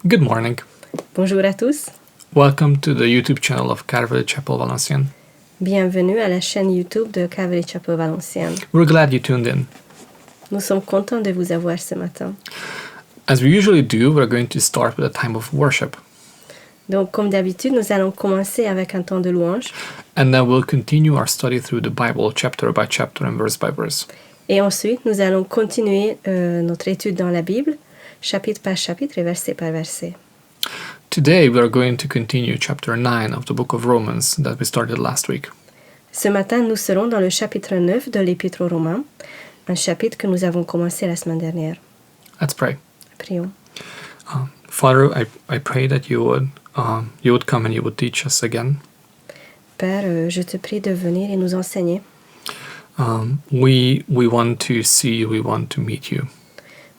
Good morning. Bonjour à tous. Welcome to the YouTube channel of Calvary Chapel Valenciennes. Bienvenue à la chaîne YouTube de Calvary Chapel Valenciennes. We're glad you tuned in. Nous sommes contents de vous avoir ce matin. As we usually do, we're going to start with a time of worship, Donc, comme d'habitude, nous allons commencer avec un temps de louange and then we'll continue our study through the Bible chapter by chapter and verse by verse. et ensuite nous allons continuer notre étude dans la Bible, chapitre par chapitre et verset par verset. Today, we are going to continue chapter 9 of the book of Romans that we started last week. Ce matin, nous serons dans le chapitre 9 de l'Épître aux Romains, un chapitre que nous avons commencé la semaine dernière. Let's pray. Prions. Father, I pray that you would come and you would teach us again. Père, je te prie de venir et nous enseigner. We want to see you, we want to meet you.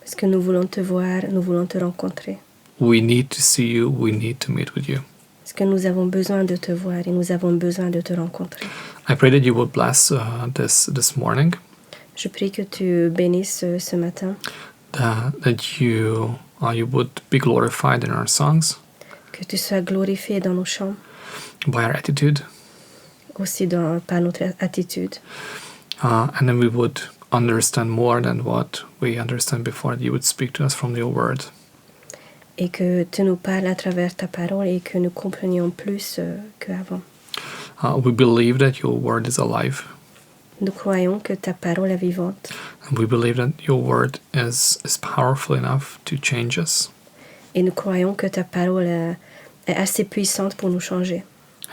Parce que nous voulons te voir, nous voulons te rencontrer. We need to see you, we need to meet with you. Parce que nous avons besoin de te voir et nous avons besoin de te rencontrer. I pray that you would bless this morning, Je prie que tu bénisses ce matin, that you would be glorified in our songs, que tu sois glorifié dans nos chants, by our attitude, aussi par notre attitude, and then we would understand more than what we understand before, that you would speak to us from your word. et que tu nous parles à travers ta parole et que nous comprenions plus qu'avant. We believe that your word is alive, Nous croyons que ta parole est vivante and we believe that your word is powerful enough to change us. et nous croyons que ta parole est assez puissante pour nous changer.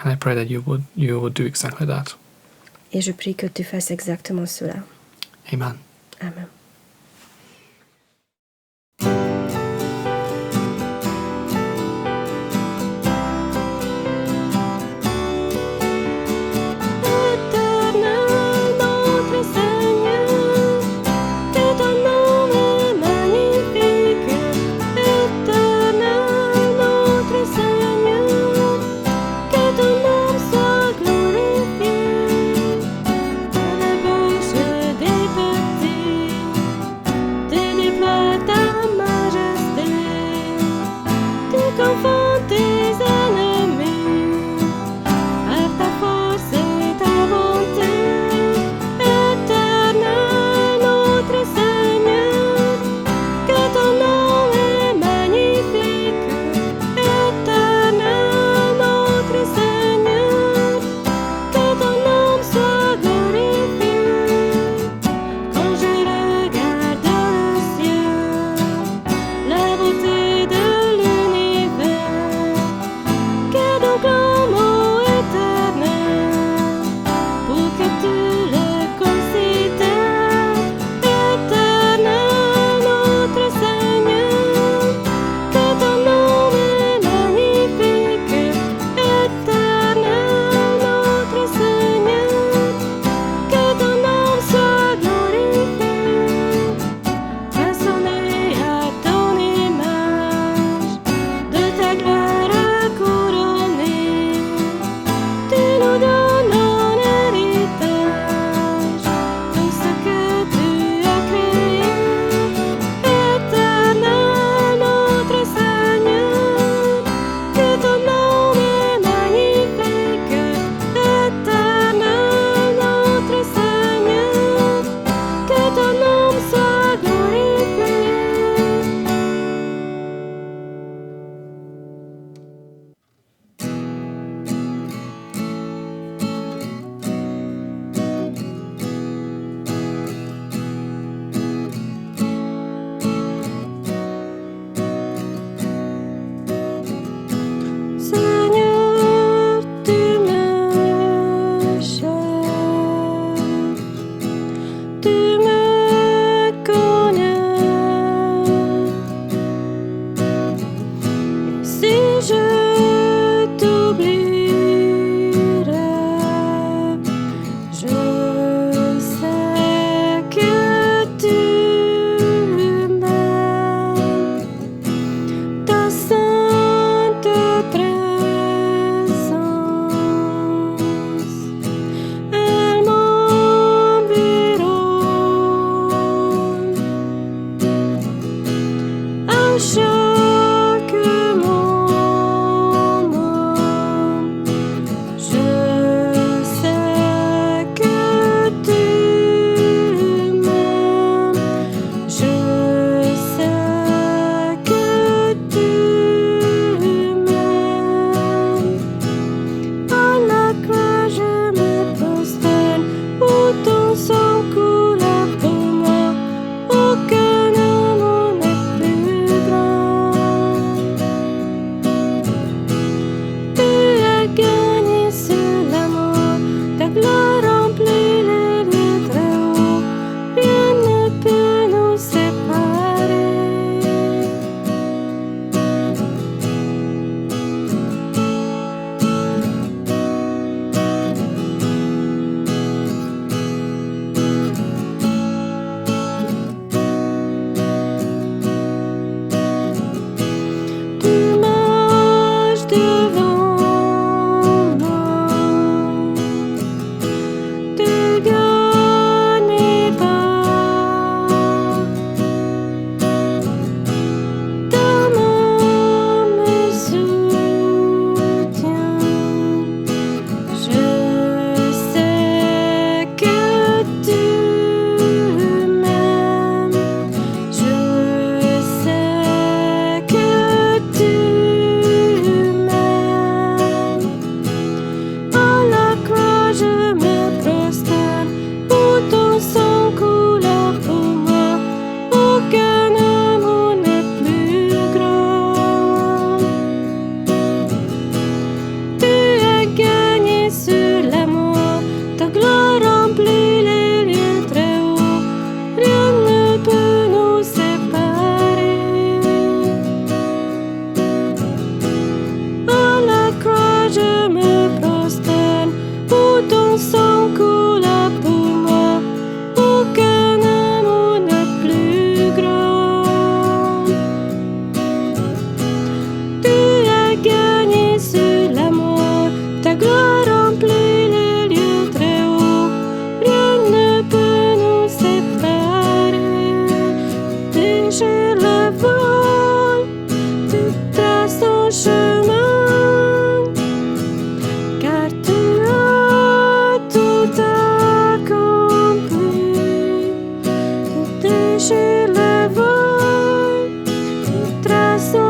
And I pray that you would do exactly that. Et je prie que tu fasses exactement cela. Amen. Amen. chaque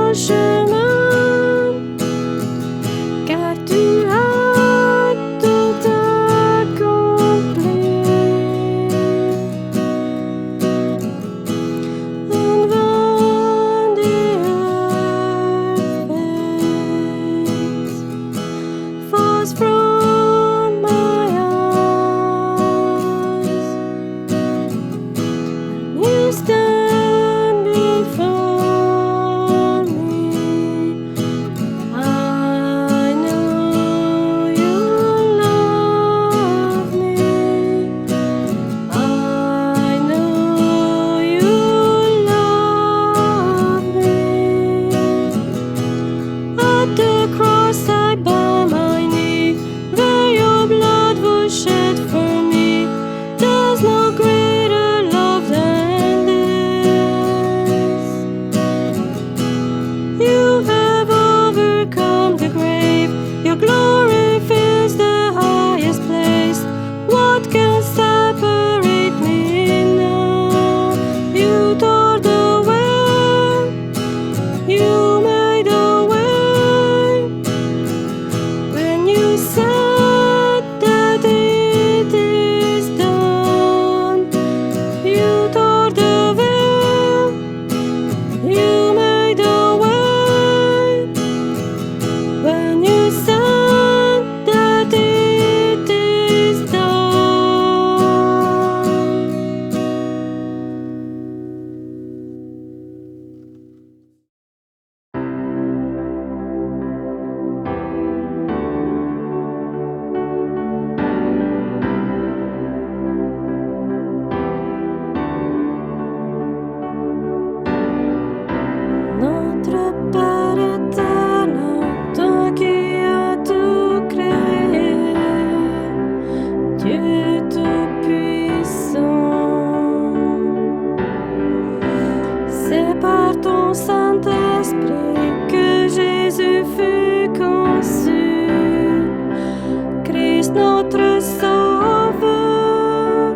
ton chemin, car tu as tout accompli. And when the earth fades, falls from my eyes, you stand before me. I know you love me. I know you love me. At the cross I bow my knee, where your blood was shed for me. There's no greater love than this. You have overcome the grave. Your glory fills the highest place. What can separate me now? You tore the veil. You made a way. When you said that it is done, you tore the veil. You made a way. When you said that it is done. Notre Père éternel, toi qui as tout créé, Dieu tout-puissant, c'est par ton Saint-Esprit que Jésus fut conçu, Christ notre Sauveur.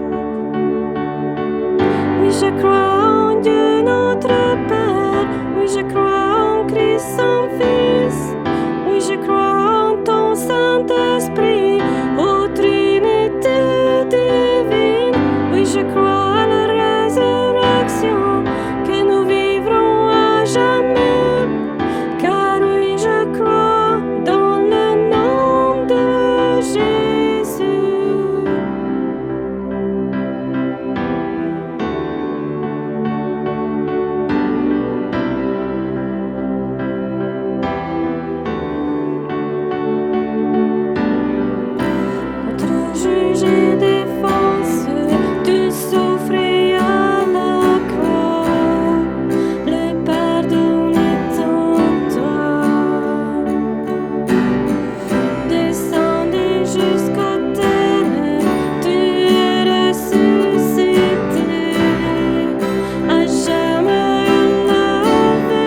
Oui, je crois en Dieu notre Père. Oui, je crois en Christ son Fils. Oui, je crois en ton Saint-Esprit, ô Trinité divine. Oui, je crois à la résurrection, que nous vivrons à jamais. Car oui, je crois dans le nom de Jésus. Notre juge et défense, tu souffrais à la croix, le pardon est en toi. Descendez jusqu'au terre, tu es ressuscité, à jamais élevé.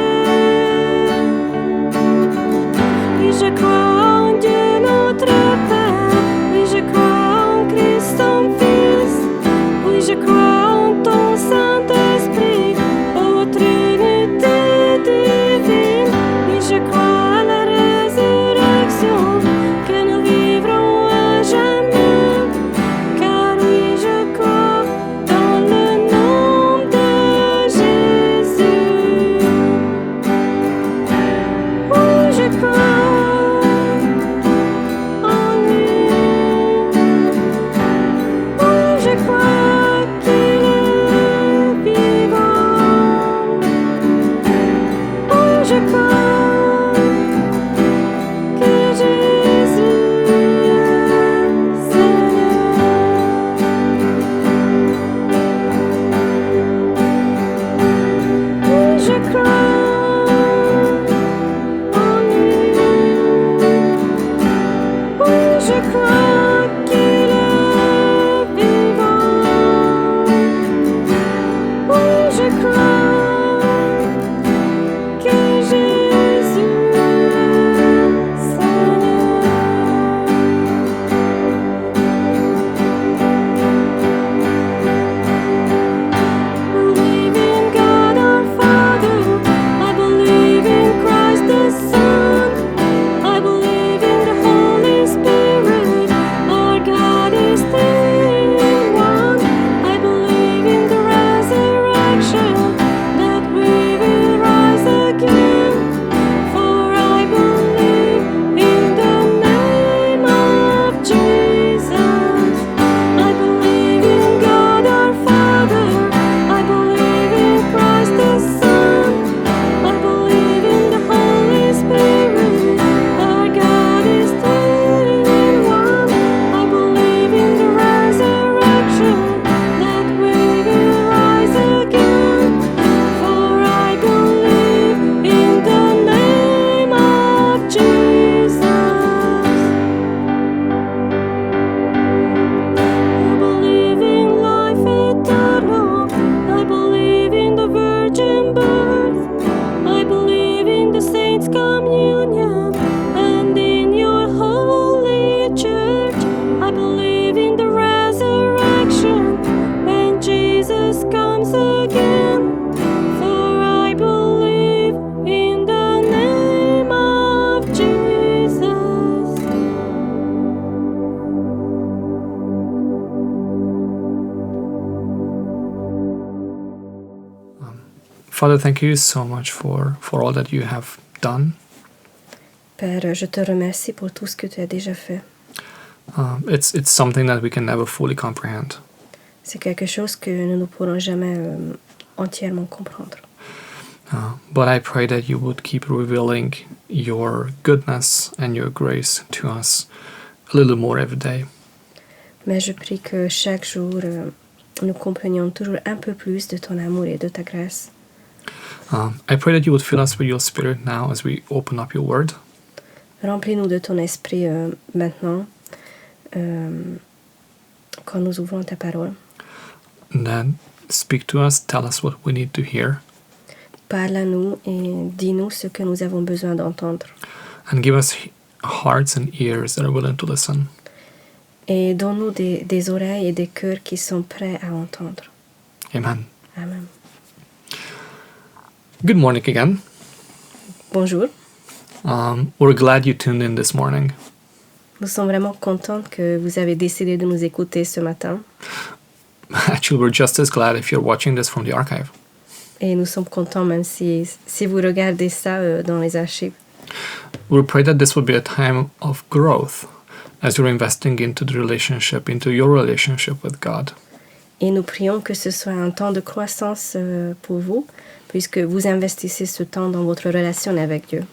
Oui, je crois en Dieu notre Père. Oui, je crois en Christ son Fils. Oui, je crois en ton Saint-Esprit, ô Trinité divine. Oui, je crois à la résurrection, que nous vivrons à jamais. Car oui, je crois dans le nom de Jésus. Oui, je crois en lui. Oui, je crois qu'il est vivant. Oui, je crois que Jésus est Seigneur. Oui, je crois en lui. Oui, je crois qu'il est vivant. Oui, je crois que Jésus Father, thank you so much for all that you have done. Père, je te remercie pour tout ce que tu as déjà fait. It's something that we can never fully comprehend. C'est quelque chose que nous ne pourrons jamais entièrement comprendre. But I pray that you would keep revealing your goodness and your grace to us a little more every day. Mais je prie que chaque jour, nous comprenions toujours un peu plus de ton amour et de ta grâce. I pray that you would fill us with your spirit now as we open up your word. Remplis-nous de ton esprit maintenant, quand nous ouvrons ta parole. And then speak to us, tell us what we need to hear, Parle à nous et dis-nous ce que nous avons besoin d'entendre. and give us hearts and ears that are willing to listen. Et donne-nous des oreilles et des cœurs qui sont prêts à entendre. Amen. Amen. Good morning again. Bonjour. We're glad you tuned in this morning. Nous sommes vraiment contents que vous avez décidé de nous écouter ce matin. Actually, we're just as glad if you're watching this from the archive. Et nous sommes contents même si vous regardez ça dans les archives. We pray that this would be a time of growth as you're investing into your relationship with God. Et nous prions que ce soit un temps de croissance pour vous, puisque vous investissez ce temps dans votre relation avec Dieu.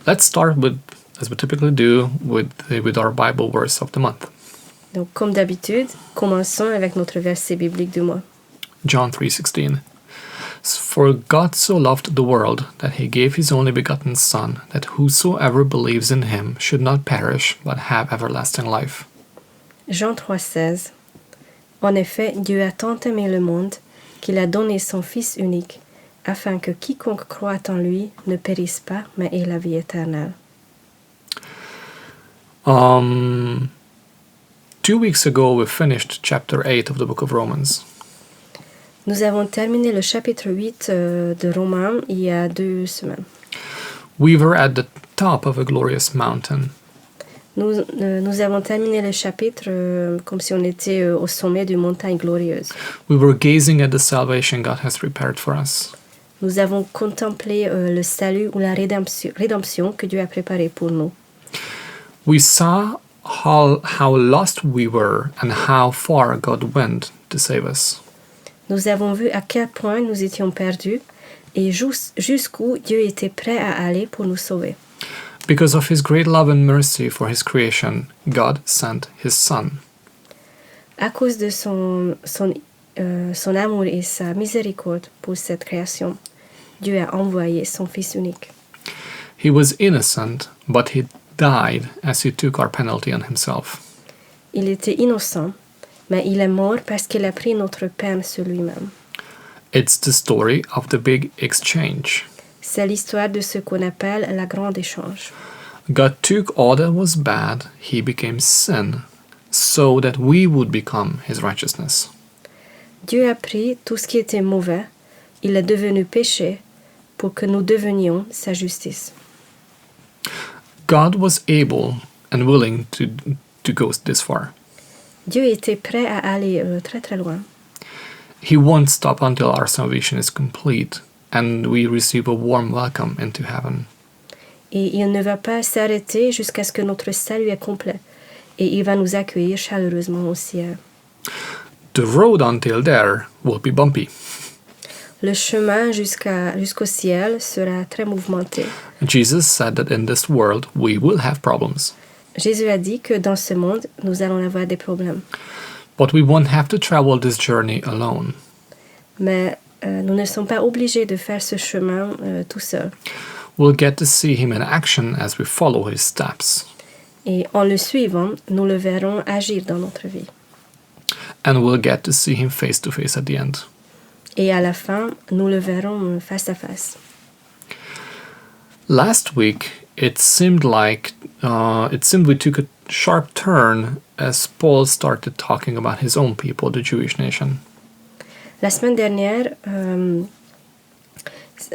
Let's start with, as we typically do, with our Bible verse of the month. Donc, comme d'habitude, commençons avec notre verset biblique du mois. John 3:16. For God so loved the world that he gave his only begotten Son, that whosoever believes in him should not perish, but have everlasting life. Jean 3,16. En effet, Dieu a tant aimé le monde qu'il a donné son Fils unique, afin que quiconque croit en lui ne périsse pas, mais ait la vie éternelle. 2 weeks ago, we finished chapter 8 of the book of Romans. Nous avons terminé le chapitre 8 de Romains il y a 2 semaines. We were at the top of a glorious mountain. Nous avons terminé le chapitre comme si on était au sommet d'une montagne glorieuse. We were gazing at the salvation God has prepared for us. Nous avons contemplé le salut ou la rédemption que Dieu a préparé pour nous. We saw how lost we were and how far God went to save us. Nous avons vu à quel point nous étions perdus et jusqu'où Dieu était prêt à aller pour nous sauver. Because of his great love and mercy for his creation, God sent his Son. À cause de son amour et sa miséricorde pour cette création, Dieu a envoyé son Fils unique. He was innocent, but he died as he took our penalty on himself. Il était innocent, mais il est mort parce qu'il a pris notre peine sur lui-même. It's the story of the big exchange. C'est l'histoire de ce qu'on appelle la grande échange. God took all that was bad, he became sin, so that we would become his righteousness. Dieu a pris tout ce qui était mauvais, il est devenu péché pour que nous devenions sa justice. God was able and willing to go this far. Dieu était prêt à aller très très loin. He won't stop until our salvation is complete and we receive a warm welcome into heaven. Et il ne va pas s'arrêter jusqu'à ce que notre salut est complet. Et il va nous accueillir chaleureusement au ciel. The road until there will be bumpy. Le chemin jusqu'au ciel sera très mouvementé. Jesus said that in this world we will have problems. Jésus a dit que dans ce monde, nous allons avoir des problèmes. But we won't have to travel this journey alone. Mais nous ne sommes pas obligés de faire ce chemin tout seul. We'll get to see him in action as we follow his steps. Et en le suivant, nous le verrons agir dans notre vie. And we'll get to see him face to face at the end. Et à la fin, nous le verrons face à face. Last week, it seemed we took a sharp turn as Paul started talking about his own people, the Jewish nation. La semaine dernière,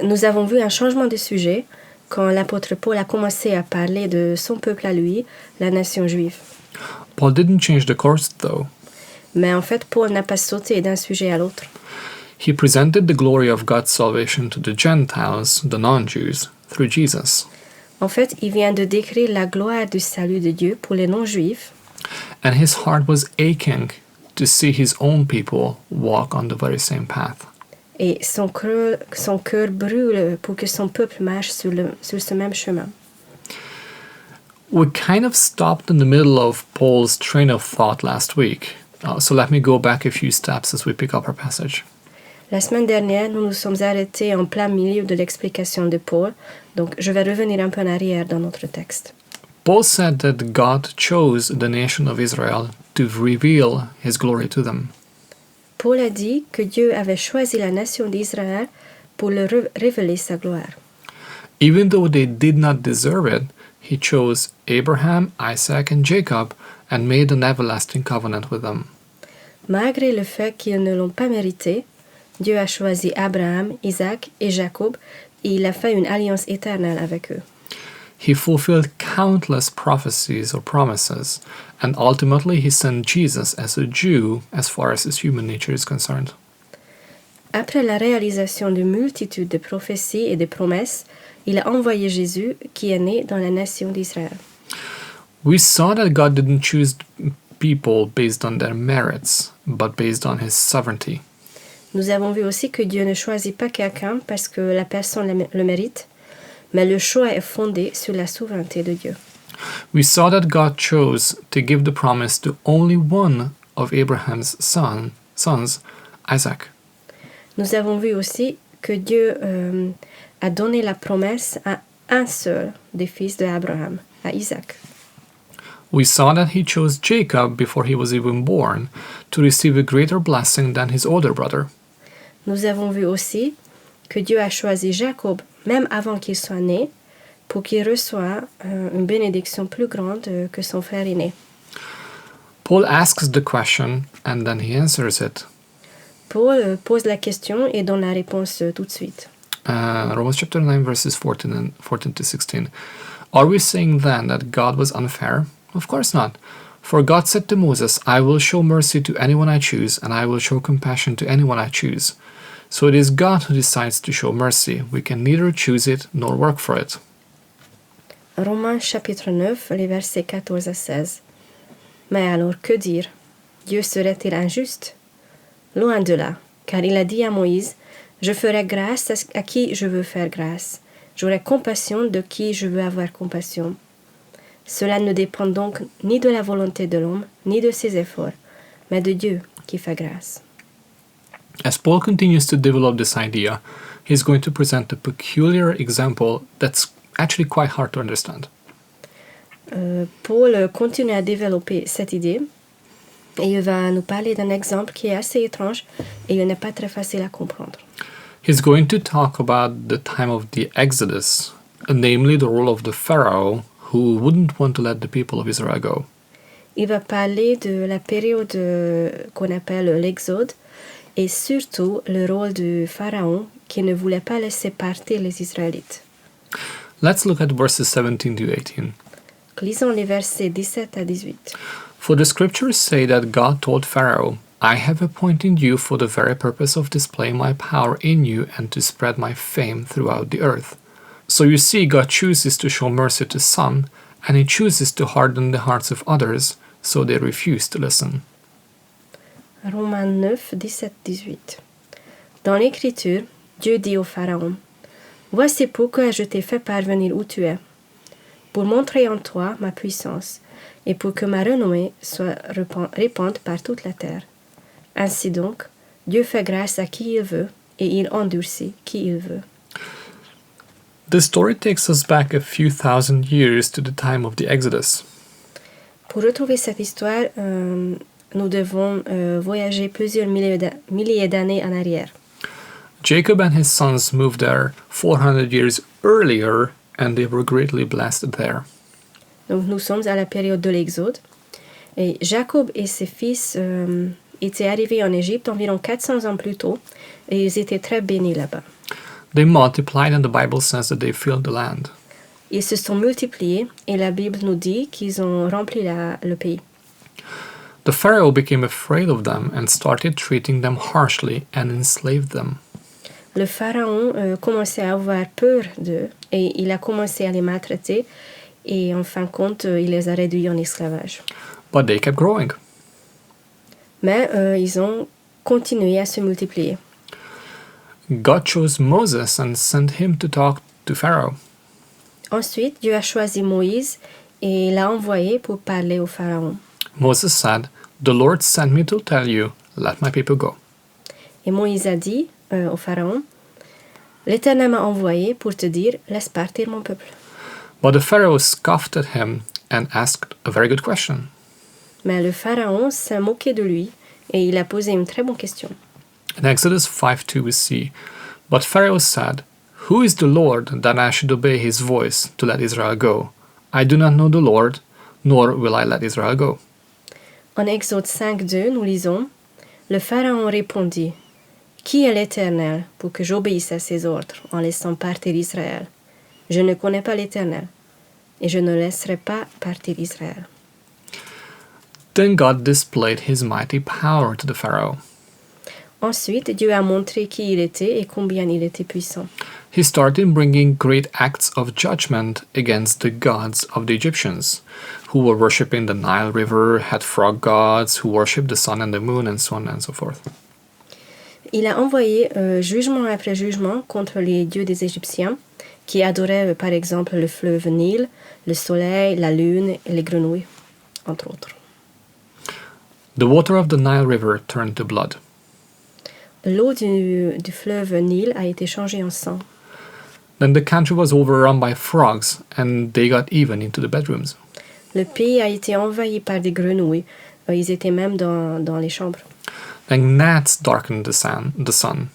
nous avons vu un changement de sujet quand l'apôtre Paul a commencé à parler de son peuple à lui, la nation juive. Paul didn't change the course, though. Mais en fait, Paul n'a pas sauté d'un sujet à l'autre. He presented the glory of God's salvation to the Gentiles, the non-Jews, through Jesus. En fait, il vient de décrire la gloire du salut de Dieu pour les non-juifs. And his heart was aching to see his own people walk on the very same path. Et son cœur brûle pour que son peuple marche sur ce même chemin. We kind of stopped in the middle of Paul's train of thought last week. So let me go back a few steps as we pick up our passage. La semaine dernière, nous nous sommes arrêtés en plein milieu de l'explication de Paul, donc je vais revenir un peu en arrière dans notre texte. Paul said that God chose the nation of Israel to reveal his glory to them. Paul a dit que Dieu avait choisi la nation d'Israël pour leur révéler sa gloire. Even though they did not deserve it, he chose Abraham, Isaac, and Jacob and made an everlasting covenant with them. Malgré le fait qu'ils ne l'ont pas mérité, Dieu a choisi Abraham, Isaac et Jacob et il a fait une alliance éternelle avec eux. He fulfilled countless prophecies or promises, and ultimately he sent Jesus as a Jew as far as his human nature is concerned. Après la réalisation de multitudes de prophéties et de promesses, il a envoyé Jésus qui est né dans la nation d'Israël. We saw that God didn't choose people based on their merits, but based on his sovereignty. Nous avons vu aussi que Dieu ne choisit pas quelqu'un parce que la personne le mérite, mais le choix est fondé sur la souveraineté de Dieu. We saw that God chose to give the promise to only one of Abraham's sons, Isaac. Nous avons vu aussi que Dieu a donné la promesse à un seul des fils d'Abraham, à Isaac. We saw that he chose Jacob before he was even born to receive a greater blessing than his older brother. Nous avons vu aussi que Dieu a choisi Jacob même avant qu'il soit né pour qu'il reçoive une bénédiction plus grande que son frère aîné. Paul asks the question and then he answers it. Paul pose la question et donne la réponse tout de suite. Romans chapter 9 verses 14 to 16. Are we saying then that God was unfair? Of course not. For God said to Moses, I will show mercy to anyone I choose, and I will show compassion to anyone I choose. So it is God who decides to show mercy. We can neither choose it nor work for it. Romains chapitre 9, les versets 14 à 16. Mais alors, que dire? Dieu serait-il injuste? Loin de là, car il a dit à Moïse, je ferai grâce à qui je veux faire grâce. J'aurai compassion de qui je veux avoir compassion. Cela ne dépend donc ni de la volonté de l'homme, ni de ses efforts, mais de Dieu qui fait grâce. As Paul continues to develop this idea, he's going to present a peculiar example that's actually quite hard to understand. Paul continue à développer cette idée et il va nous parler d'un exemple qui est assez étrange et il n'est pas très facile à comprendre. He's going to talk about the time of the Exodus, namely the role of the Pharaoh who wouldn't want to let the people of Israel go. Il va parler de la période qu'on appelle l'Exode et surtout le rôle du Pharaon qui ne voulait pas laisser partir les Israélites. Let's look at verses 17 to 18. Lisons les versets 17 à 18. For the scriptures say that God told Pharaoh, I have appointed you for the very purpose of displaying my power in you and to spread my fame throughout the earth. So you see, God chooses to show mercy to some, and he chooses to harden the hearts of others, so they refuse to listen. Romains 9, 17-18. Dans l'Écriture, Dieu dit au Pharaon, voici pourquoi je t'ai fait parvenir où tu es, pour montrer en toi ma puissance, et pour que ma renommée soit répandue par toute la terre. Ainsi donc, Dieu fait grâce à qui il veut, et il endurcit qui il veut. The story takes us back a few thousand years to the time of the Exodus. Pour retrouver cette histoire, nous devons voyager plusieurs milliers d'années en arrière. Jacob and his sons moved there 400 years earlier, and they were greatly blessed there. Donc nous sommes à la période de l'Exode, et Jacob et ses fils étaient arrivés en Égypte environ 400 ans plus tôt, et ils étaient très bénis là-bas. They multiplied, and the Bible says that they filled the land. Ils se sont multipliés, et la Bible nous dit qu'ils ont rempli le pays. The Pharaoh became afraid of them and started treating them harshly and enslaved them. Le pharaon commençait à avoir peur d'eux et il a commencé à les maltraiter et en fin de compte, il les a réduits en esclavage. But they kept growing. Mais ils ont continué à se multiplier. God chose Moses and sent him to talk to Pharaoh. Ensuite, Dieu a choisi Moïse et l'a envoyé pour parler au pharaon. Moses said, "The Lord sent me to tell you, let my people go." Et Moïse a dit au pharaon, l'Éternel m'a envoyé pour te dire, laisse partir mon peuple. But the Pharaoh scoffed at him and asked a very good question. Mais le pharaon s'est moqué de lui et il a posé une très bonne question. In Exodus 5:2 we see, "But Pharaoh said, Who is the Lord that I should obey his voice to let Israel go? I do not know the Lord, nor will I let Israel go." En Exode 5:2, nous lisons, le pharaon répondit, qui est l'Éternel pour que j'obéisse à ses ordres en laissant partir Israël? Je ne connais pas l'Éternel et je ne laisserai pas partir Israël. Then God displayed his mighty power to the Pharaoh. Ensuite, Dieu a montré qui il était et combien il était puissant. He started bringing great acts of judgment against the gods of the Egyptians, who were worshipping the Nile River, had frog gods, who worshipped the sun and the moon, and so on and so forth. Il a envoyé jugement après jugement contre les dieux des Égyptiens, qui adoraient par exemple le fleuve Nil, le soleil, la lune et les grenouilles, entre autres. The water of the Nile River turned to blood. L'eau du fleuve Nil a été changée en sang. Then the country was overrun by frogs, and they got even into the bedrooms. Le pays a été envahi par des grenouilles. Ils étaient même dans les chambres. Then gnats darkened the sun.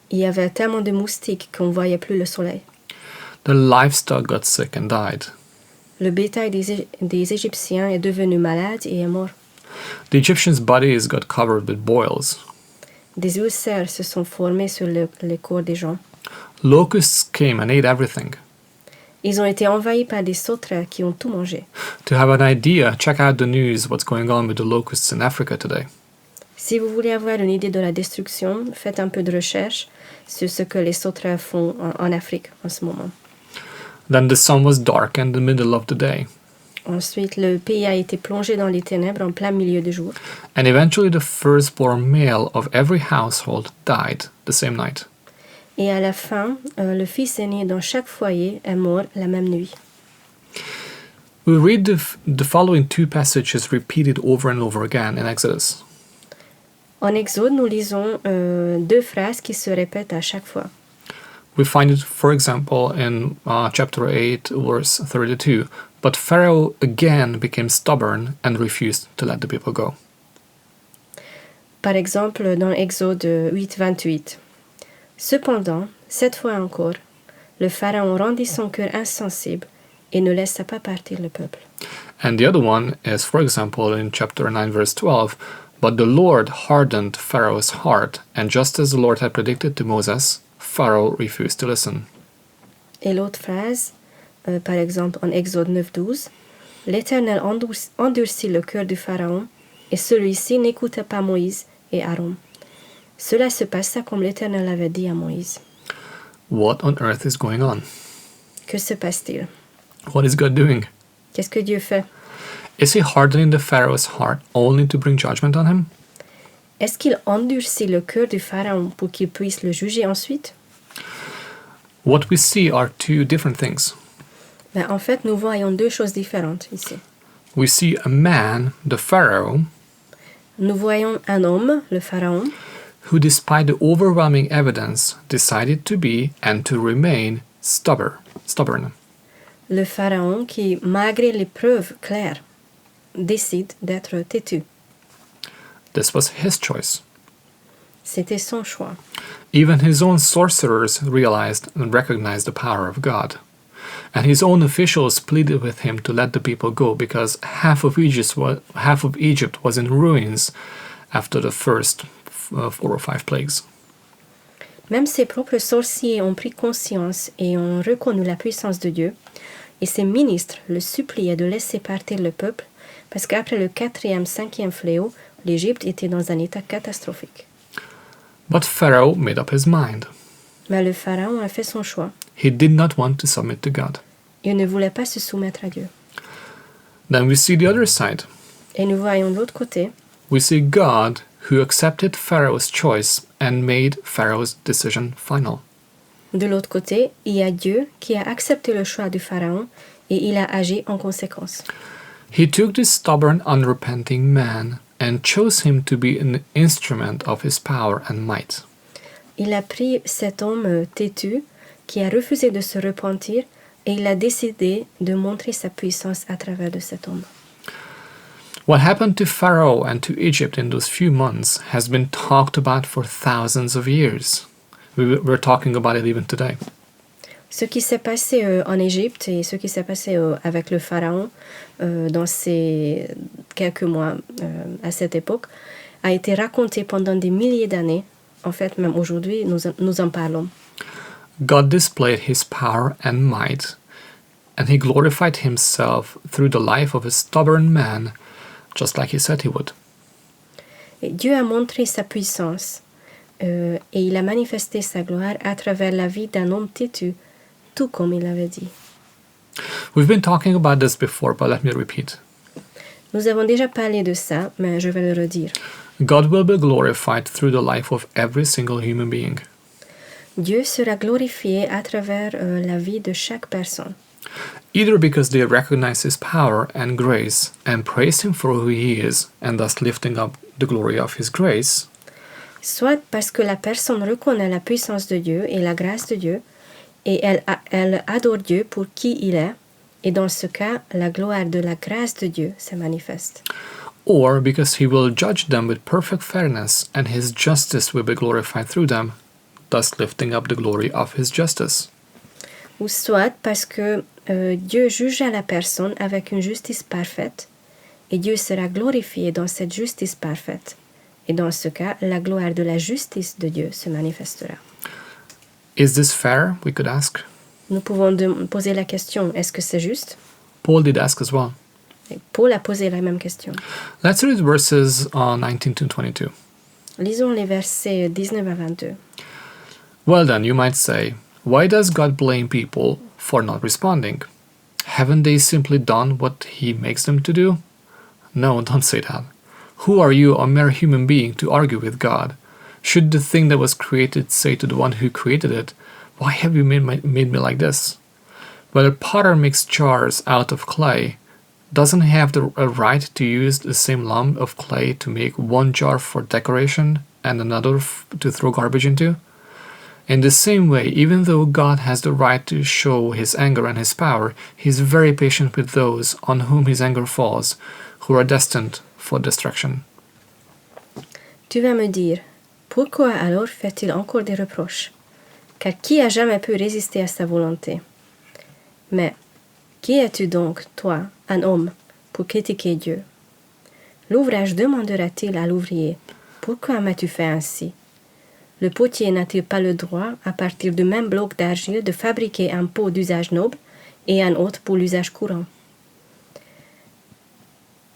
Il y avait tellement de moustiques qu'on ne voyait plus le soleil. The livestock got sick and died. Le bétail des Égyptiens est devenu malade et est mort. The Egyptians' bodies got covered with boils. Des ulcères se sont formés sur le corps des gens. Locusts came and ate everything. Ils ont été envahis par des sauterelles qui ont tout mangé. To have an idea, check out the news, what's going on with the locusts in Africa today. Si vous voulez avoir une idée de la destruction, faites un peu de recherche sur ce que les sauterelles font en Afrique en ce moment. Then the sun was dark in the middle of the day. Ensuite, le pays a été plongé dans les ténèbres en plein milieu du jour. And eventually the firstborn male of every household died the same night. Et à la fin, le fils aîné dans chaque foyer est mort la même nuit. We read the following two passages repeated over and over again in Exodus. En Exode, nous lisons deux phrases qui se répètent à chaque fois. We find it, for example, in chapter 8, verse 32. But Pharaoh again became stubborn and refused to let the people go. Par exemple, dans Exode 8, 28. Cependant, cette fois encore, le pharaon rendit son cœur insensible et ne laissa pas partir le peuple. And the other one is, for example, in chapter 9, verse 12. But the Lord hardened Pharaoh's heart, and just as the Lord had predicted to Moses, Pharaoh refused to listen. Et l'autre phrase, par exemple en Exode 9, 12. L'Éternel endurcit le cœur du pharaon, et celui-ci n'écouta pas Moïse et Aaron. Cela se passa comme l'Éternel avait dit à Moïse. What on earth is going on? Que se passe-t-il? What is God doing? Qu'est-ce que Dieu fait? Is he hardening the Pharaoh's heart only to bring judgment on him? Est-ce qu'il endurcit le cœur du pharaon pour qu'il puisse le juger ensuite? What we see are two different things. Ben, en fait, nous voyons deux choses différentes ici. We see a man, the Pharaoh, Nous voyons un homme, le pharaon, who, despite the overwhelming evidence, decided to be and to remain stubborn. Le pharaon qui, malgré les preuves claires, décide d'être têtu. This was his choice. C'était son choix. Even his own sorcerers realized and recognized the power of God. And his own officials pleaded with him to let the people go because half of Egypt was in ruins after the first 4 or 5 plagues. Même ses propres sorciers ont pris conscience et ont reconnu la puissance de Dieu, et ses ministres le suppliaient de laisser partir le peuple Parce qu'après le 4e, 5e fléau, l'Égypte était dans un état catastrophique. But Pharaoh made up his mind. Mais le pharaon a fait son choix. He did not want to submit to God. Il ne voulait pas se soumettre à Dieu. Then we see the other side. Et nous voyons de l'autre côté, We see God who accepted Pharaoh's choice and made Pharaoh's decision final. il y a Dieu qui a accepté le choix du pharaon et il a agi en conséquence. He took this stubborn, unrepenting man and chose him to be an instrument of his power and might. Il a pris cet homme têtu qui a refusé de se repentir et il a décidé de montrer sa puissance à travers de cet homme. What happened to Pharaoh and to Egypt in those few months has been talked about for thousands of years. We're talking about it even today. Ce qui s'est passé en Égypte et ce qui s'est passé avec le pharaon dans ces quelques mois à cette époque a été raconté pendant des milliers d'années. En fait, même aujourd'hui, nous en parlons. God displayed his power and might, and he glorified himself through the life of a stubborn man, just like he said he would. Et Dieu a montré sa puissance et il a manifesté sa gloire à travers la vie d'un homme têtu, tout comme il avait dit. We've been talking about this before, but let me repeat. Nous avons déjà parlé de ça, mais je vais le redire. God will be glorified through the life of every single human being. Dieu sera glorifié à travers la vie de chaque personne. Either because they recognize his power and grace and praise him for who he is, and thus lifting up the glory of his grace, Soit parce que la personne reconnaît la puissance de Dieu et la grâce de Dieu, et elle adore Dieu pour qui il est, et dans ce cas, la gloire de la grâce de Dieu se manifeste. or because he will judge them with perfect fairness and his justice will be glorified through them, thus lifting up the glory of his justice. Ou soit parce que Dieu jugera la personne avec une justice parfaite, et Dieu sera glorifié dans cette justice parfaite. Et dans ce cas, la gloire de la justice de Dieu se manifestera. Is this fair? We could ask. Nous pouvons poser la question, est-ce que c'est juste? Paul did ask as well. Et Paul a posé la même question. Let's read verses 19 to 22. Lisons les versets 19 à 22. Well then, you might say, why does God blame people for not responding? Haven't they simply done what he makes them to do? No, don't say that. Who are you, a mere human being, to argue with God? Should the thing that was created say to the one who created it, why have you made me like this? When a potter makes jars out of clay, doesn't he have a right to use the same lump of clay to make one jar for decoration and another to throw garbage into? In the same way, even though God has the right to show his anger and his power, he is very patient with those on whom his anger falls, who are destined for destruction. Tu vas me dire, pourquoi alors fait-il encore des reproches? Car qui a jamais pu résister à sa volonté? Mais qui es-tu donc, toi, un homme, pour critiquer Dieu? L'ouvrage demandera-t-il à l'ouvrier, pourquoi m'as-tu fait ainsi? Le potier n'a-t-il pas le droit, à partir du même bloc d'argile, de fabriquer un pot d'usage noble et un autre pour l'usage courant?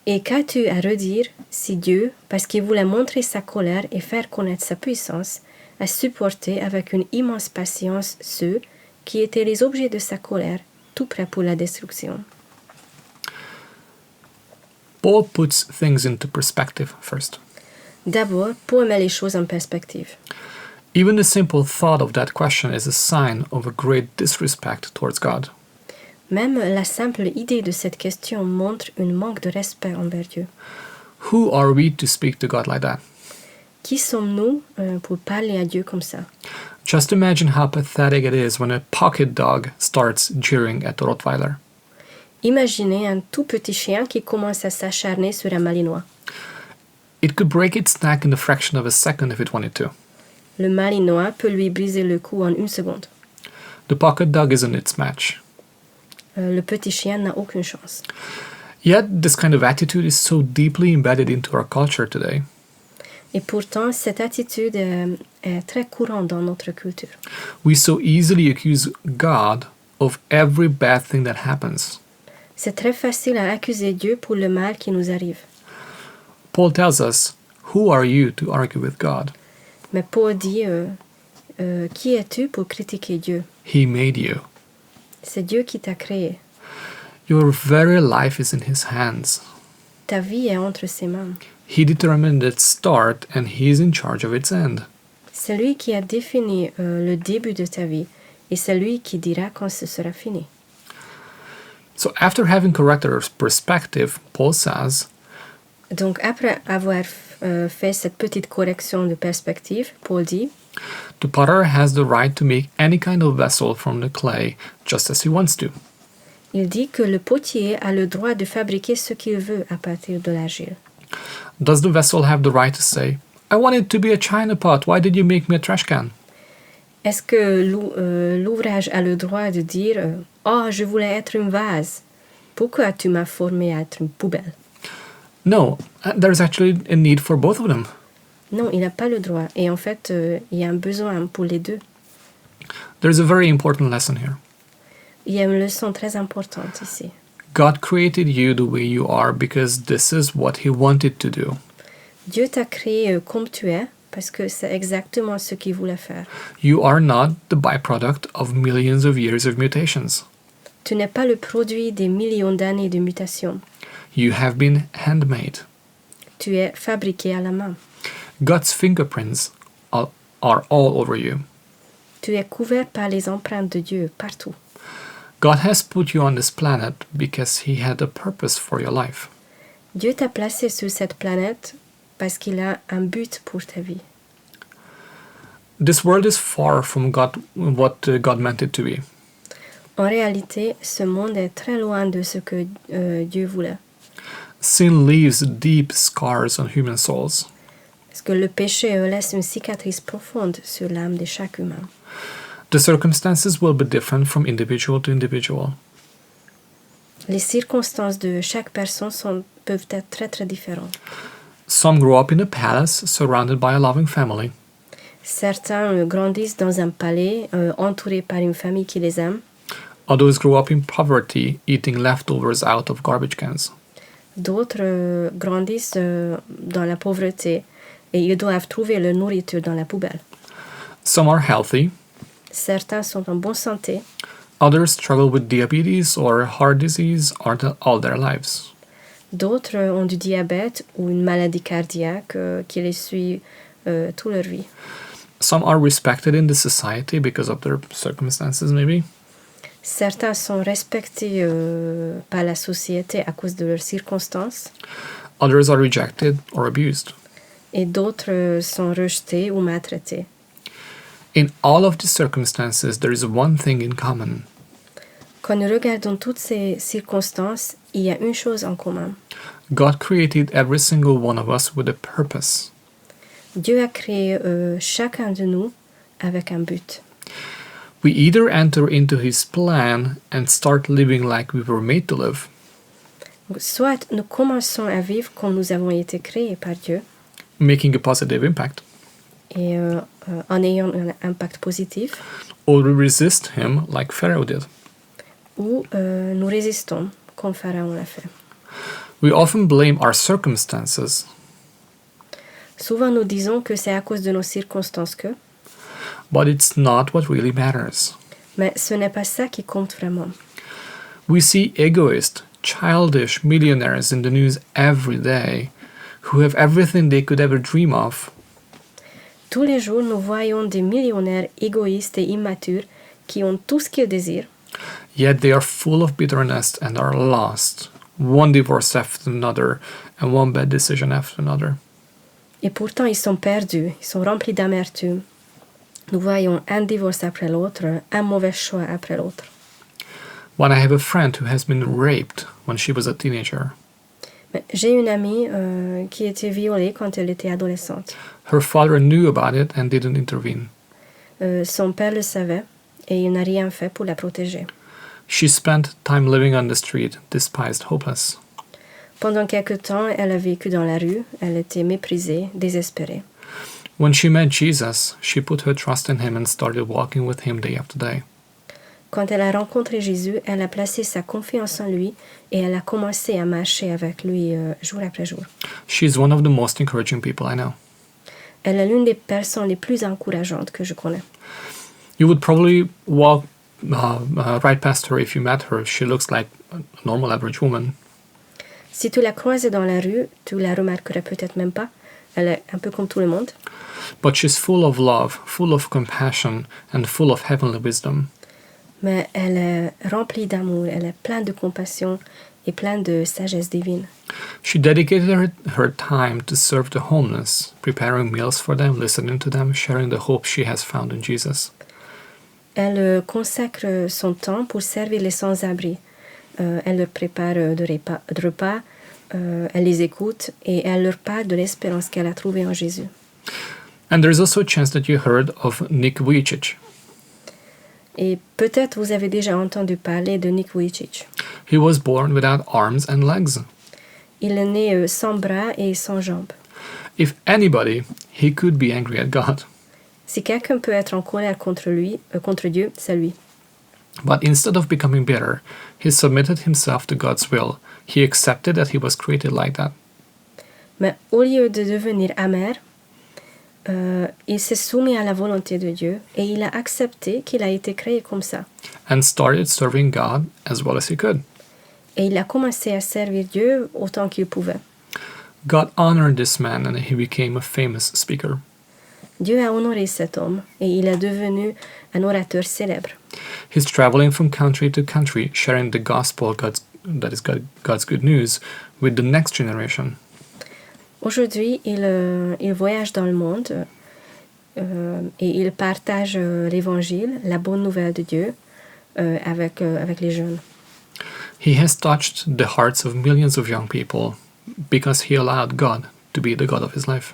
Et qu'as-tu à redire si Dieu, parce qu'il voulait montrer sa colère et faire connaître sa puissance, a supporté avec une immense patience ceux qui étaient les objets de sa colère, tout prêts pour la destruction? Paul puts things into perspective first. D'abord, Paul met les choses en perspective. Even the simple thought of that question is a sign of a great disrespect towards God. Même la simple idée de cette question montre un manque de respect envers Dieu. Who are we to speak to God like that? Qui sommes-nous pour parler à Dieu comme ça? Just imagine how pathetic it is when a pocket dog starts jeering at the Rottweiler. Imaginez un tout petit chien qui commence à s'acharner sur un malinois. It could break its neck in a fraction of a second if it wanted to. Le malinois peut lui briser le cou en une seconde. The pocket dog isn't its match. Le petit chien n'a aucune chance. Yet, this kind of attitude is so deeply embedded into our culture today. Et pourtant, cette attitude est très courante dans notre culture. We so easily accuse God of every bad thing that happens. C'est très facile à accuser Dieu pour le mal qui nous arrive. Paul tells us, "Who are you to argue with God? Mais Paul dit, qui es-tu pour critiquer Dieu? He made you. C'est Dieu qui t'a créé. Your very life is in his hands. Ta vie est entre ses mains. He determined its start and he is in charge of its end." C'est lui qui a défini le début de ta vie et c'est lui qui dira quand ce sera fini. So after having corrected our perspective, Paul says, Donc après avoir fait cette petite correction de perspective, Paul dit, "The potter has the right to make any kind of vessel from the clay just as he wants to." il dit que le potier a le droit de fabriquer ce qu'il veut à partir de l'argile. Does the vessel have the right to say, "I want it to be a china pot, why did you make me a trash can?" Est-ce que l'ouvrage a le droit de dire « Oh, je voulais être un vase. Pourquoi tu m'as formé à être une poubelle ?» No, there's actually a need for both of them. Non, il n'a pas le droit. Et en fait, il y a un besoin pour les deux. There's a very important lesson here. Il y a une leçon très importante ici. God created you the way you are because this is what he wanted to do. Dieu t'a créé comme tu es parce que c'est exactement ce qu'il voulait faire. You are not the byproduct of millions of years of mutations. Tu n'es pas le produit des millions d'années de mutation. You have been handmade. Tu es fabriqué à la main. God's fingerprints are all over you. Tu es couvert par les empreintes de Dieu partout. God has put you on this planet because he had a purpose for your life. Dieu t'a placé sur cette planète parce qu'il a un but pour ta vie. This world is far from what God meant it to be. En réalité, ce monde est très loin de ce que Dieu voulait. Sin leaves deep scars on human souls. Parce que le péché laisse une cicatrice profonde sur l'âme de chaque humain. The circumstances will be different from individual to individual. Les circonstances de chaque personne peuvent être très très différentes. Some grow up in a palace surrounded by a loving family. Certains grandissent dans un palais entourés par une famille qui les aime. Others grow up in poverty, eating leftovers out of garbage cans. D'autres grandissent dans la pauvreté et ils doivent trouver leur nourriture dans la poubelle. Some are healthy. Certains sont en bonne santé. Others struggle with diabetes or heart disease all their lives. D'autres ont du diabète ou une maladie cardiaque qui les suit toute leur vie. Some are respected in the society because of their circumstances, maybe. Certains sont respectés par la société à cause de leurs circonstances. Others are rejected or abused. Et d'autres sont rejetés ou maltraités. In all of these circumstances, there is one thing in common. Quand nous regardons toutes ces circonstances, il y a une chose en commun. God created every single one of us with a purpose. Dieu a créé chacun de nous avec un but. We either enter into his plan and start living like we were made to live, Soit nous commençons à vivre comme nous avons été créés par Dieu making a positive impact, et en ayant un impact positif, or we resist him like Pharaoh did. ou nous résistons comme Pharaon l'a fait. We often blame our circumstances, Souvent nous disons que c'est à cause de nos circonstances que, but it's not what really matters. mais ce n'est pas ça qui compte vraiment. We see egoist, childish millionaires in the news every day who have everything they could ever dream of, Tous les jours, nous voyons des millionnaires égoïstes et immatures qui ont tout ce qu'ils désirent, yet they are full of bitterness and are lost, one divorce after another and one bad decision after another. et pourtant ils sont perdus, ils sont remplis d'amertume. Nous voyons un divorce après l'autre, un mauvais choix après l'autre. When I have a friend who has been raped when she was a teenager, Mais j'ai une amie qui était violée quand elle était adolescente. her father knew about it and didn't intervene. Son père le savait et il n'a rien fait pour la protéger. She spent time living on the street, despised, hopeless. Pendant quelque temps, elle a vécu dans la rue, elle était méprisée, désespérée. When she met Jesus, she put her trust in him and started walking with him day after day. Quand elle a rencontré Jésus, elle a placé sa confiance en lui et elle a commencé à marcher avec lui jour après jour. She's one of the most encouraging people I know. Elle est l'une des personnes les plus encourageantes que je connais. You would probably walk right past her if you met her. She looks like a normal average woman. Si tu la croisais dans la rue, tu la remarquerais peut-être même pas. Elle est un peu comme tout le monde. But she's full of love, full of compassion, and full of heavenly wisdom. Mais elle est remplie d'amour, elle est pleine de compassion et pleine de sagesse divine. She dedicated her time to serve the homeless, preparing meals for them, listening to them, sharing the hope she has found in Jesus. Elle consacre son temps pour servir les sans-abri. Elle leur prépare de repas, elle les écoute et elle leur parle de l'espérance qu'elle a trouvée en Jésus. And there's also a chance that you heard of Nick Vujicic. Et peut-être vous avez déjà entendu parler de Nick Vujicic. He was born without arms and legs. Il est né sans bras et sans jambes. If anybody, he could be angry at God. Si quelqu'un peut être en colère contre Dieu, c'est lui. But instead of becoming bitter, he submitted himself to God's will. He accepted that he was created like that. Mais au lieu de devenir amer, il s'est soumis à la volonté de Dieu et il a accepté qu'il a été créé comme ça. And started serving God as well as he could. Et il a commencé à servir Dieu autant qu'il pouvait. God honored this man and he became a famous speaker. Dieu a honoré cet homme et il est devenu un orateur célèbre. He's traveling from country to country, sharing the gospel, God's good news, with the next generation. Aujourd'hui, il voyage dans le monde et il partage l'évangile, la bonne nouvelle de Dieu avec les jeunes. He has touched the hearts of millions of young people because he allowed God to be the God of his life.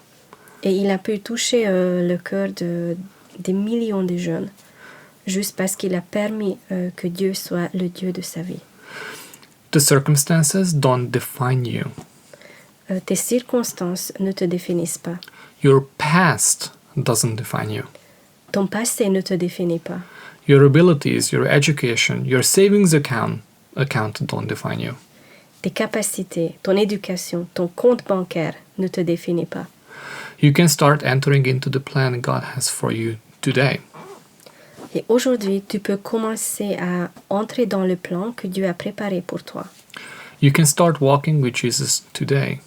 Et il a pu toucher le cœur des millions de jeunes juste parce qu'il a permis que Dieu soit le Dieu de sa vie. The circumstances don't define you. Tes circonstances ne te définissent pas. Your past doesn't define you. Ton passé ne te définit pas. Your abilities, your education, your savings account don't define you. Tes capacités, ton éducation, ton compte bancaire ne te définit pas. You can start entering into the plan God has for you today. Et aujourd'hui, tu peux commencer à entrer dans le plan que Dieu a préparé pour toi. You can start walking with Jesus today.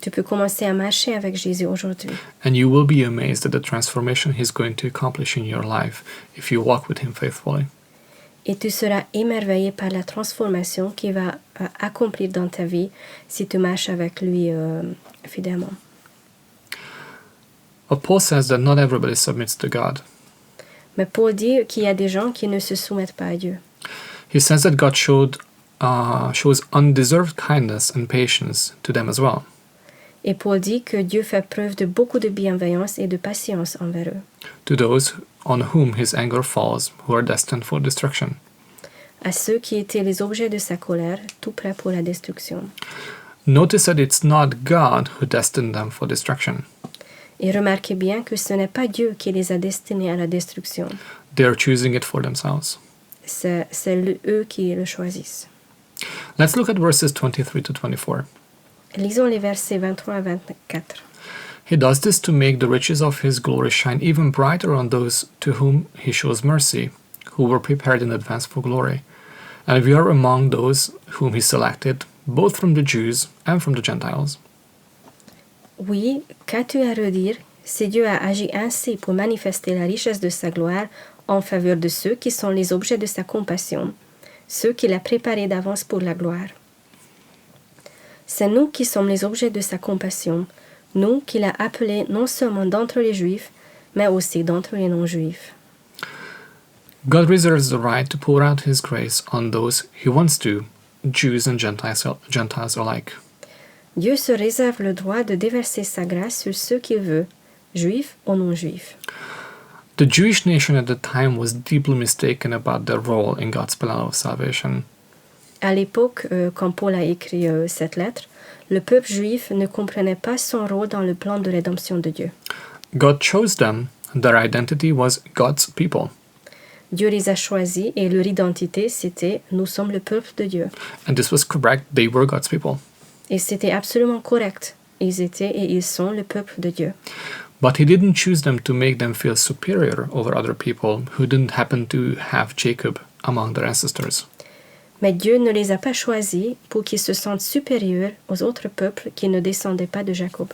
Tu peux commencer à marcher avec Jésus aujourd'hui. And you will be amazed at the transformation He's going to accomplish in your life if you walk with Him faithfully. Et tu seras émerveillé par la transformation qu'il va accomplir dans ta vie si tu marches avec lui fidèlement. Paul says that not everybody submits to God. Mais Paul dit qu'il y a des gens qui ne se soumettent pas à Dieu. He says that God shows undeserved kindness and patience to them as well. Et Paul dit que Dieu fait preuve de beaucoup de bienveillance et de patience envers eux. To those on whom His anger falls, who are destined for destruction. À ceux qui étaient les objets de sa colère, tout prêts pour la destruction. Notice that it's not God who destined them for destruction. Et remarquez bien que ce n'est pas Dieu qui les a destinés à la destruction. They are choosing it for themselves. C'est eux qui le choisissent. Let's look at verses 23 to 24. Lisons les versets 23 à 24. He does this to make the riches of His glory shine even brighter on those to whom He shows mercy, who were prepared in advance for glory. And we are among those whom He selected, both from the Jews and from the Gentiles. Oui, qu'as-tu à redire? C'est Dieu a agi ainsi pour manifester la richesse de sa gloire en faveur de ceux qui sont les objets de sa compassion, ceux qu'il a préparés d'avance pour la gloire. C'est nous qui sommes les objets de sa compassion, nous qu'il a appelés non seulement d'entre les Juifs, mais aussi d'entre les non-Juifs. God reserves the right to pour out His grace on those He wants to, Jews and Gentiles alike. Dieu se réserve le droit de déverser sa grâce sur ceux qu'il veut, juifs ou non-juifs. The Jewish nation at the time was deeply mistaken about their role in God's plan of salvation. À l'époque, quand Paul a écrit cette lettre, le peuple juif ne comprenait pas son rôle dans le plan de rédemption de Dieu. God chose them, their identity was God's people. Dieu les a choisis et leur identité, c'était « Nous sommes le peuple de Dieu ». And this was correct. They were God's people. Et c'était absolument correct. Ils étaient et ils sont le peuple de Dieu. But he didn't choose them to make them feel superior over other people who didn't happen to have Jacob among their ancestors. Mais Dieu ne les a pas choisis pour qu'ils se sentent supérieurs aux autres peuples qui ne descendaient pas de Jacob.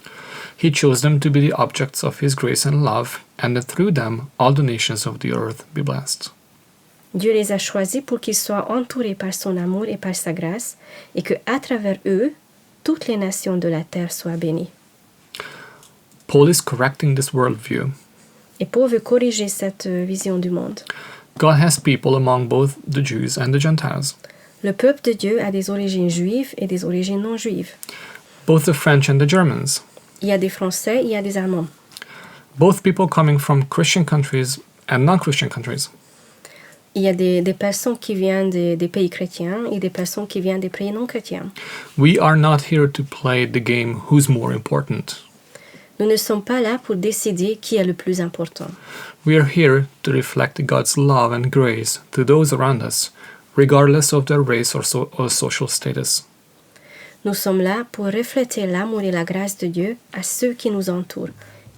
He chose them to be the objects of his grace and love, and that through them all the nations of the earth be blessed. Dieu les a choisis pour qu'ils soient entourés par son amour et par sa grâce, et que à travers eux, toutes les nations de la terre soient bénies. Paul is correcting this worldview. Et Paul veut corriger cette vision du monde. God has people among both the Jews and the Gentiles, Le peuple de Dieu a des origines juives et des origines non juives. both the French and the Germans, Il y a des Français, il y a des Allemands. both people coming from Christian countries and non-Christian countries. Il y a des personnes qui viennent des pays chrétiens et des personnes qui viennent des pays non chrétiens. We are not here to play the game who's more important. Nous ne sommes pas là pour décider qui est le plus important. We are here to reflect God's love and grace to those around us, regardless of their race or social status. Nous sommes là pour refléter l'amour et la grâce de Dieu à ceux qui nous entourent,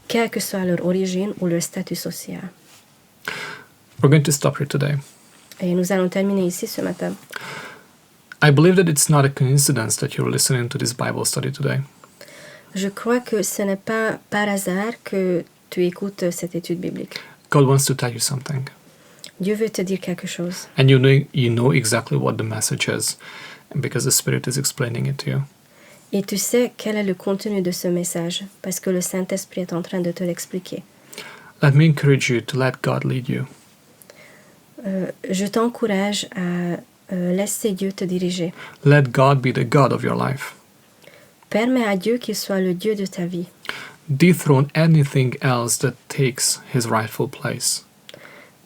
quelle que soit leur origine ou leur statut social. We're going to stop here today. Et nous allons terminer ici ce matin. I believe that it's not a coincidence that you're listening to this Bible study today. Je crois que ce n'est pas par hasard que tu écoutes cette étude biblique. God wants to tell you something, Dieu veut te dire quelque chose. and you know exactly what the message is, because the Spirit is explaining it to you. Et tu sais quel est le contenu de ce message, parce que le Saint-Esprit est en train de te l'expliquer. Let me encourage you to let God lead you. Je t'encourage à laisser Dieu te diriger. Let God be the God of your life. Permets à Dieu qu'il soit le Dieu de ta vie. Dethrone anything else that takes his rightful place.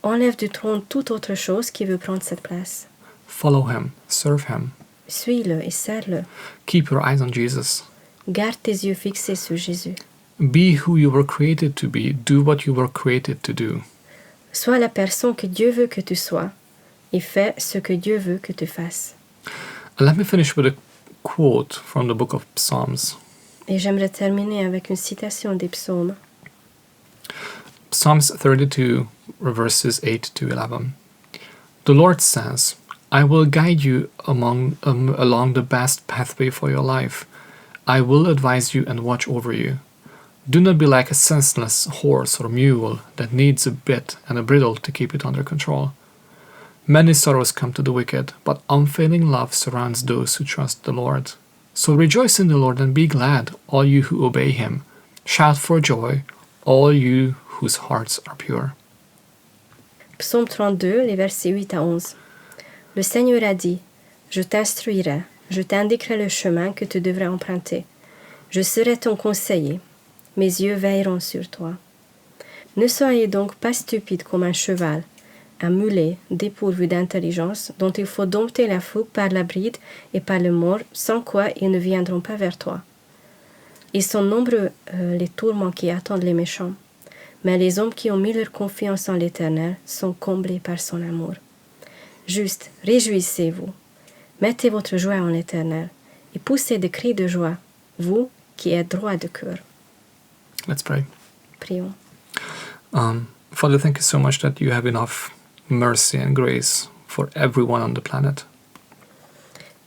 Enlève du trône toute autre chose qui veut prendre cette place. Follow him, serve him. Suis-le et sers-le. Keep your eyes on Jesus. Garde tes yeux fixés sur Jésus. Be who you were created to be. Do what you were created to do. Sois la personne que Dieu veut que tu sois et fais ce que Dieu veut que tu fasses. And let me finish with a quote from the book of Psalms. Et j'aimerais terminer avec une citation des psaumes. Psalms 32, verses 8 to 11. The Lord says, I will guide you along the best pathway for your life. I will advise you and watch over you. Do not be like a senseless horse or mule that needs a bit and a bridle to keep it under control. Many sorrows come to the wicked, but unfailing love surrounds those who trust the Lord. So rejoice in the Lord and be glad, all you who obey him. Shout for joy, all you whose hearts are pure. Psaume 32, les versets 8 à 11. Le Seigneur a dit, je t'instruirai, je t'indiquerai le chemin que tu devrais emprunter. Je serai ton conseiller, mes yeux veilleront sur toi. Ne soyez donc pas stupides comme un cheval, un mulet dépourvu d'intelligence dont il faut dompter la fougue par la bride et par le mors, sans quoi ils ne viendront pas vers toi. Ils sont nombreux les tourments qui attendent les méchants, mais les hommes qui ont mis leur confiance en l'Éternel sont comblés par son amour. Juste, réjouissez-vous, mettez votre joie en l'Éternel et poussez des cris de joie, vous qui êtes droits de cœur. Let's pray. Prions. Father, thank you so much that you have enough mercy and grace for everyone on the planet.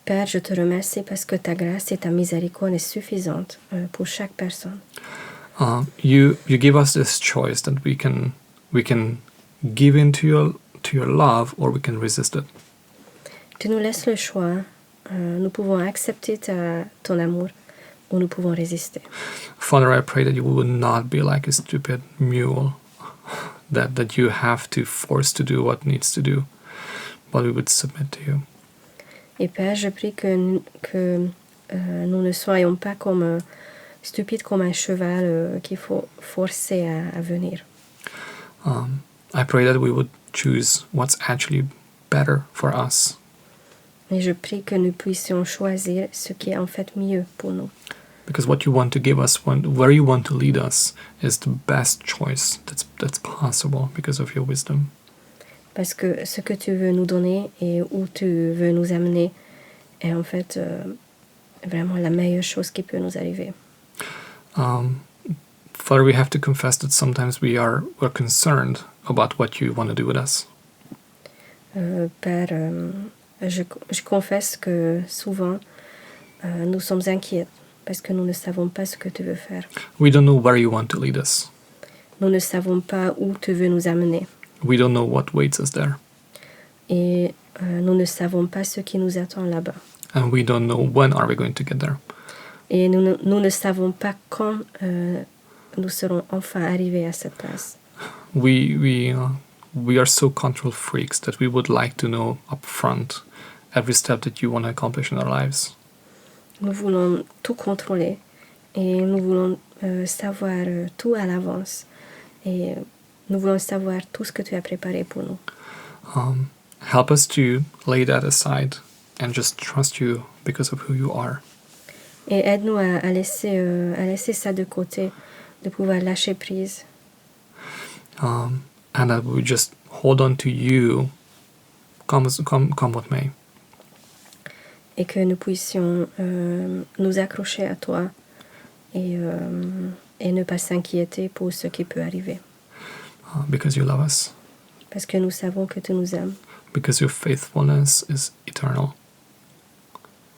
Père, je te remercie parce que ta grâce et ta miséricorde est suffisante pour chaque personne. You give us this choice that we can give in to your love, or we can resist it. Tu nous laisses le choix. Nous pouvons accepter ton amour ou nous pouvons résister. Father, I pray that you would not be like a stupid mule that you have to force to do what needs to do, but we would submit to you. Et Père, je prie que nous ne soyons pas comme stupides comme un cheval qu'il faut forcer à venir. I pray that we would choose what's actually better for us. Et je prie que nous puissions choisir ce qui est en fait mieux pour nous. Because what you want to give us, where you want to lead us, is the best choice that's possible because of your wisdom. Parce que ce que tu veux nous donner et où tu veux nous amener est en fait vraiment la meilleure chose qui peut nous arriver. Father, we have to confess that sometimes we're concerned about what you want to do with us. Père, je confesse que souvent nous sommes inquiets parce que nous ne savons pas ce que tu veux faire. We don't know where you want to lead us. Nous ne savons pas où tu veux nous amener. We don't know what waits us there. Et nous ne savons pas ce qui nous attend là-bas. And we don't know when are we going to get there. Et nous ne savons pas quand nous serons enfin arrivés à cette place. We are so control freaks that we would like to know up front every step that you want to accomplish in our lives. Nous voulons tout contrôler et nous voulons savoir tout à l'avance. Et nous voulons savoir tout ce que tu as préparé pour nous. Help us to lay that aside and just trust you because of who you are. Et aide-nous à laisser ça de côté, de pouvoir lâcher prise. And that we just hold on to you, come what may. Et que nous puissions nous accrocher à toi et ne pas s'inquiéter pour ce qui peut arriver. Because you love us. Parce que nous savons que tu nous aimes. Because your faithfulness is eternal.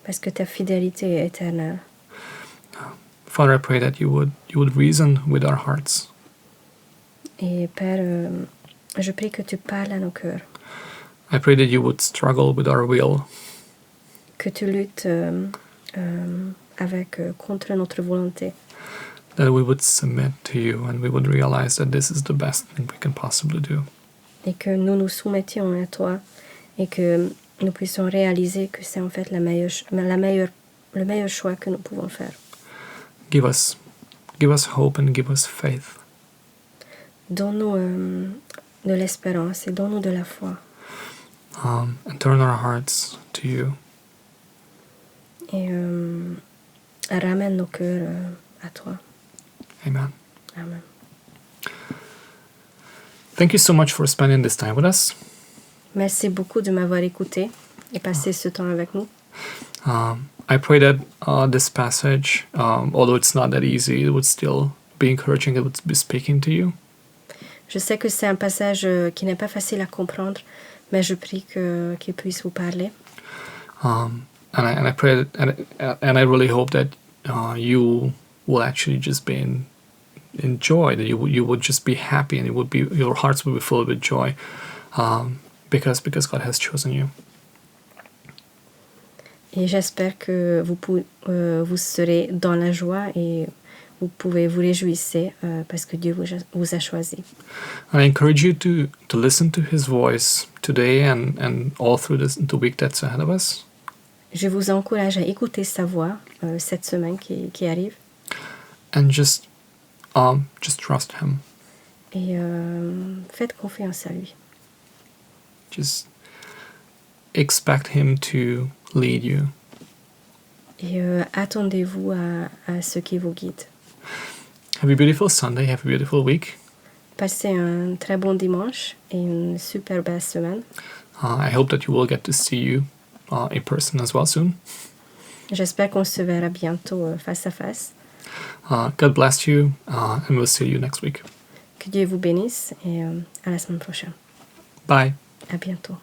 Parce que ta fidélité est éternelle. Father, I pray that you would reason with our hearts. Et Père, je prie que tu parles à nos cœurs. I pray that you would struggle with our will. Que tu luttes contre notre volonté. That we would submit to you and we would realize that this is the best thing we can possibly do. Et que nous nous soumettions à toi et que nous puissions réaliser que c'est en fait le meilleur choix que nous pouvons faire. Give us hope and give us faith. Donne-nous de l'espérance et donne-nous de la foi. And turn our hearts to you. Et ramène nos cœurs à toi. Amen. Amen. Thank you so much for spending this time with us. Merci beaucoup de m'avoir écouté et passé ce temps avec nous. I pray that this passage, although it's not that easy, it would still be encouraging, it would be speaking to you. Je sais que c'est un passage qui n'est pas facile à comprendre, mais je prie qu'il puisse vous parler. And I pray that, and I really hope that you will actually just be in joy, that you would just be happy, and your hearts will be filled with joy, because God has chosen you. Et j'espère que vous serez dans la joie et vous pouvez vous réjouir parce que Dieu vous a choisi. I encourage you to listen to His voice today and all through the week that's ahead of us. Je vous encourage à écouter sa voix cette semaine qui arrive. And just trust Him. Et faites confiance à lui. Just expect Him to lead you. Et attendez-vous à ce qui vous guide. Have a beautiful Sunday. Have a beautiful week. Passez un très bon dimanche et une super belle semaine. I hope that you will get to see you in person as well soon. J'espère qu'on se verra bientôt face à face. God bless you, and we'll see you next week. Que Dieu vous bénisse et à la semaine prochaine. Bye. À bientôt.